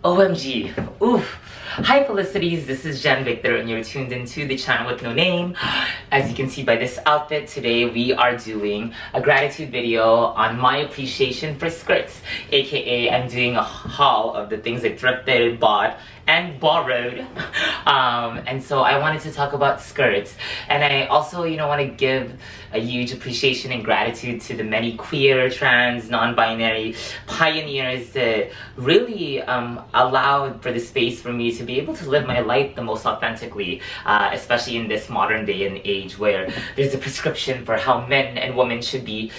OMG. Oof. Hi Felicities, this is Jen Victor and you're tuned into the channel with no name. As you can see by this outfit, today we are doing a gratitude video on my appreciation for skirts. AKA I'm doing a haul of the things I thrifted, bought, and borrowed. And so I wanted to talk about skirts. And I also, want to give a huge appreciation and gratitude to the many queer, trans, non-binary pioneers that really allowed for the space for me to be able to live my life the most authentically, especially in this modern day and age where there's a prescription for how men and women should be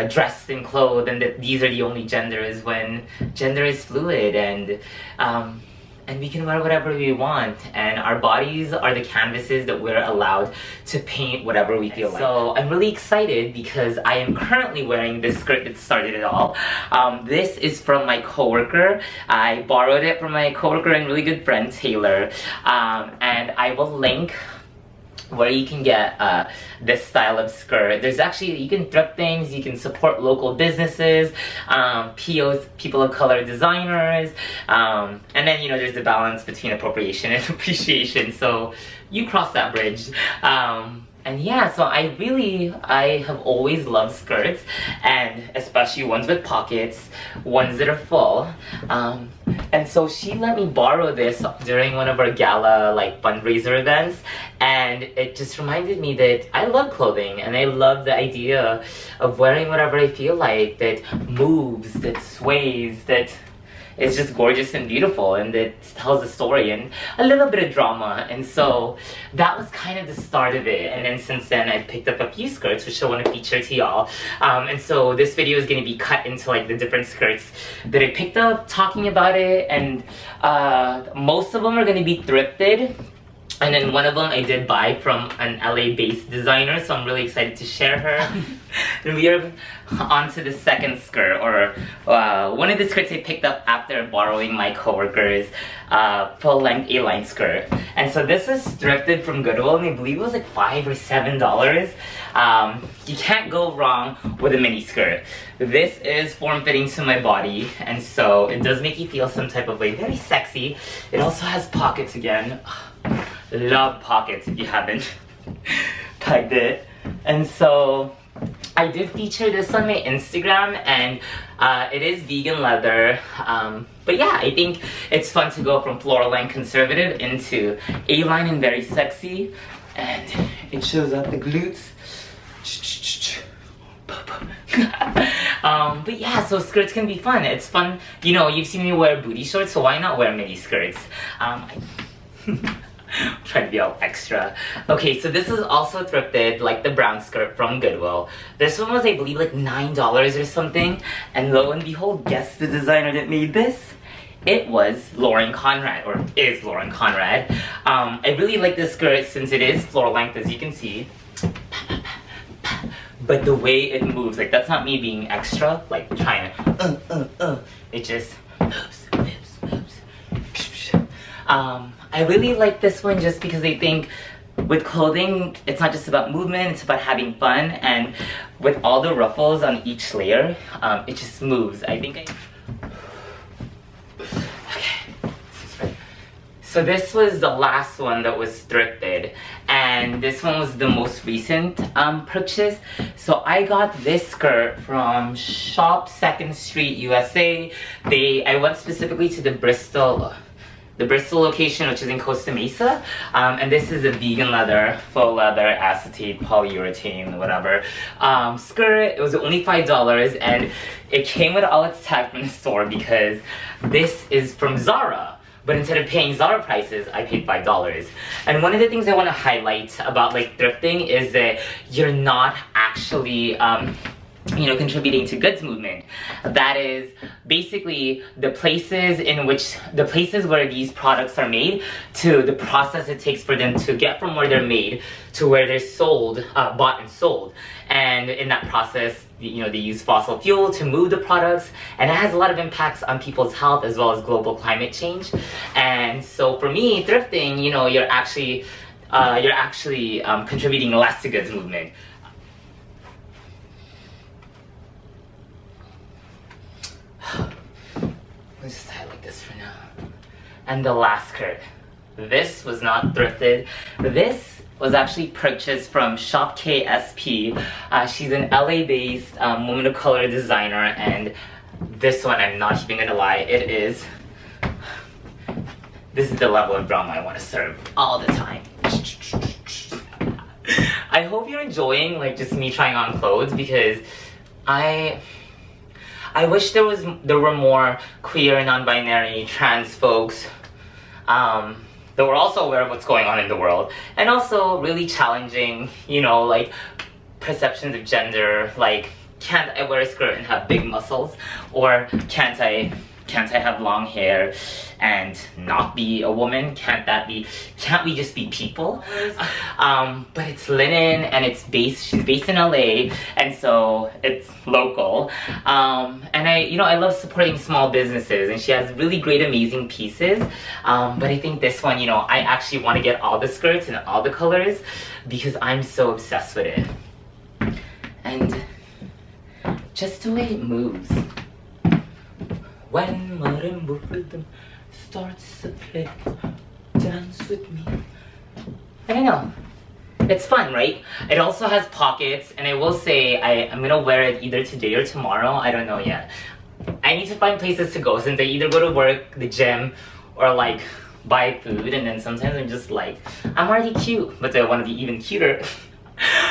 dressed and clothed, and that these are the only genders when gender is fluid, and we can wear whatever we want, and our bodies are the canvases that we're allowed to paint whatever we feel like. So I'm really excited because I am currently wearing this skirt that started it all. This is from my coworker. I borrowed it from my coworker and really good friend Taylor, and I will link where you can get this style of skirt. There's actually, you can thrift things, you can support local businesses, POs, people of color designers, and then there's the balance between appropriation and appreciation, so you cross that bridge. And yeah, so I have always loved skirts, and especially ones with pockets, ones that are full. And so she let me borrow this during one of our gala fundraiser events, and it just reminded me that I love clothing and I love the idea of wearing whatever I feel like, that moves, that sways, that it's just gorgeous and beautiful, and it tells a story and a little bit of drama. And so that was kind of the start of it. And then since then I've picked up a few skirts which I want to feature to y'all. And so this video is going to be cut into the different skirts that I picked up, talking about it, and most of them are going to be thrifted. And then one of them I did buy from an LA-based designer, so I'm really excited to share her. And we are on to the second skirt, or one of the skirts I picked up after borrowing my coworker's full-length A-line skirt. And so this is thrifted from Goodwill, and I believe it was like $5 or $7. You can't go wrong with a mini skirt. This is form-fitting to my body, and so it does make you feel some type of way. Very sexy. It also has pockets again. Love pockets if you haven't typed it. And so I did feature this on my Instagram, and it is vegan leather. But yeah, I think it's fun to go from floral and conservative into A-line and very sexy. And it shows up the glutes. But yeah, so skirts can be fun. It's fun. You've seen me wear booty shorts, so why not wear mini skirts? Trying to be all extra. Okay, so this is also thrifted, like the brown skirt from Goodwill. This one was, I believe, like $9 or something. And lo and behold, guess the designer that made this? It was Lauren Conrad, or is Lauren Conrad. I really like this skirt since it is floor length, as you can see. But the way it moves, that's not me being extra, trying to, it just moves. I really like this one just because I think with clothing, it's not just about movement, it's about having fun, and with all the ruffles on each layer, it just moves. Okay. So this was the last one that was thrifted, and this one was the most recent purchase. So I got this skirt from Shop 2nd Street, USA. I went specifically to the Bristol location, which is in Costa Mesa, and this is a vegan leather, faux leather, acetate, polyurethane, whatever, skirt. It was only $5, and it came with all its tag from the store because this is from Zara. But instead of paying Zara prices, I paid $5. And one of the things I want to highlight about thrifting is that you're not actually contributing to goods movement. That is basically the places where these products are made, to the process it takes for them to get from where they're made to where they're sold, bought and sold. And in that process, they use fossil fuel to move the products, and it has a lot of impacts on people's health as well as global climate change. And so for me, thrifting, you're actually contributing less to goods movement. Let's just tie it like this for now. And the last skirt. This was not thrifted. This was actually purchased from Shop KSP. She's an LA-based woman of color designer, and this one, I'm not even gonna lie, this is the level of drama I want to serve all the time. I hope you're enjoying like just me trying on clothes, because I wish there were more queer, non-binary, trans folks that were also aware of what's going on in the world, and also really challenging, you know, like perceptions of gender, like can't I wear a skirt and have big muscles, or can't I have long hair and not be a woman? Can't we just be people? But it's linen, and she's based in LA, and so it's local. And I love supporting small businesses, and she has really great, amazing pieces. But I think this one, I actually want to get all the skirts and all the colors because I'm so obsessed with it. And just the way it moves. When marimba rhythm starts to play, dance with me. I don't know. It's fun, right? It also has pockets, and I will say I'm gonna wear it either today or tomorrow. I don't know yet. I need to find places to go, since I either go to work, the gym, or like buy food, and then sometimes I'm just like, I'm already cute, but I want to be even cuter.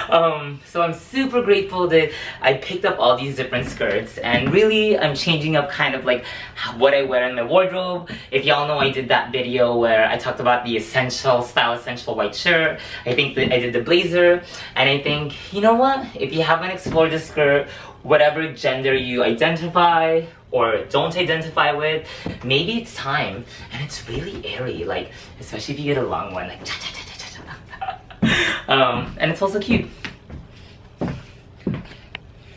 So I'm super grateful that I picked up all these different skirts, and really I'm changing up kind of like what I wear in my wardrobe. If y'all know, I did that video where I talked about the essential white shirt. I think that I did the blazer, and I think, you know what, if you haven't explored the skirt, whatever gender you identify or don't identify with, maybe it's time. And it's really airy, like especially if you get a long one, like and it's also cute.